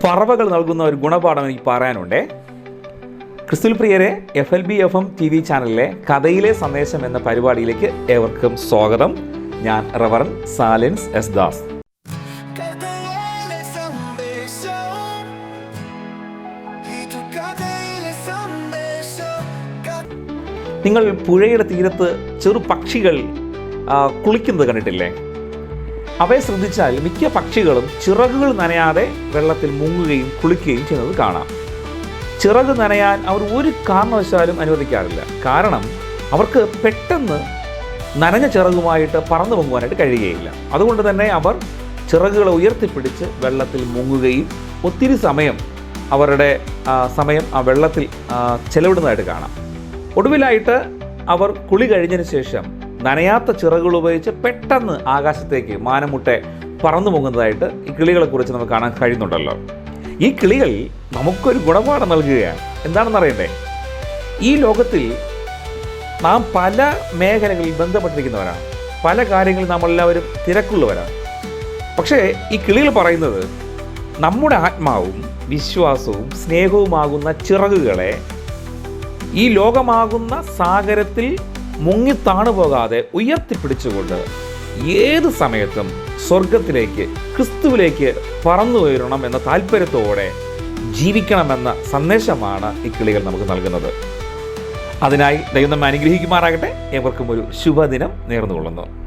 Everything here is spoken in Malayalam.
പറവകൾ നൽകുന്ന ഒരു ഗുണപാഠം എനിക്ക് പറയാനുണ്ട്. ക്രിസ്തുവിൽ പ്രിയരെ, FLBFM TV ചാനലിലെ കഥയിലെ സന്ദേശം എന്ന പരിപാടിയിലേക്ക് ഏവർക്കും സ്വാഗതം. ഞാൻ റവറൻ സാലിൻസ് എസ് ദാസ്. നിങ്ങൾ പുഴയുടെ തീരത്ത് ചെറു പക്ഷികൾ കുളിക്കുന്നത് കണ്ടിട്ടില്ലേ? അവയെ ശ്രദ്ധിച്ചാൽ മിക്ക പക്ഷികളും ചിറകുകൾ നനയാതെ വെള്ളത്തിൽ മുങ്ങുകയും കുളിക്കുകയും ചെയ്യുന്നത് കാണാം. ചിറക് നനയാൻ അവർ ഒരു കാരണവശാലും അനുവദിക്കാറില്ല. കാരണം അവർക്ക് പെട്ടെന്ന് നനഞ്ഞ ചിറകുമായിട്ട് പറന്നു പൊങ്ങുവാനായിട്ട് കഴിയുകയില്ല. അതുകൊണ്ട് തന്നെ അവർ ചിറകുകളെ ഉയർത്തിപ്പിടിച്ച് വെള്ളത്തിൽ മുങ്ങുകയും ഒത്തിരി സമയം അവരുടെ സമയം ആ വെള്ളത്തിൽ ചെലവിടുന്നതായിട്ട് കാണാം. ഒടുവിലായിട്ട് അവർ കുളി കഴിഞ്ഞതിന് ശേഷം നനയാത്ത ചിറകുകൾ ഉപയോഗിച്ച് പെട്ടെന്ന് ആകാശത്തേക്ക് മാനമുട്ടെ പറന്നു പൊങ്ങുന്നതായിട്ട് ഈ കിളികളെക്കുറിച്ച് നമുക്ക് കാണാൻ കഴിയുന്നുണ്ടല്ലോ. ഈ കിളികൾ നമുക്കൊരു ഗുണപാഠം നൽകുകയാണ്. എന്താണെന്നറിയണ്ടേ? ഈ ലോകത്തിൽ നാം പല മേഖലകളിൽ ബന്ധപ്പെട്ടിരിക്കുന്നവരാണ്. പല കാര്യങ്ങളിൽ നമ്മളെല്ലാവരും തിരക്കുള്ളവരാണ്. പക്ഷേ ഈ കിളികൾ പറയുന്നത് നമ്മുടെ ആത്മാവും വിശ്വാസവും സ്നേഹവുമാകുന്ന ചിറകുകളെ ഈ ലോകമാകുന്ന സാഗരത്തിൽ മുങ്ങിത്താണു പോകാതെ ഉയർത്തിപ്പിടിച്ചുകൊണ്ട് ഏത് സമയത്തും സ്വർഗത്തിലേക്ക് ക്രിസ്തുവിലേക്ക് പറന്നു ഉയരണം എന്ന താല്പര്യത്തോടെ ജീവിക്കണമെന്ന സന്ദേശമാണ് ഈ കിളികൾ നമുക്ക് നൽകുന്നത്. അതിനായി ദൈവം നമ്മെ അനുഗ്രഹിക്കുമാറാകട്ടെ. ഏവർക്കും ഒരു ശുഭദിനം നേർന്നുകൊള്ളുന്നു.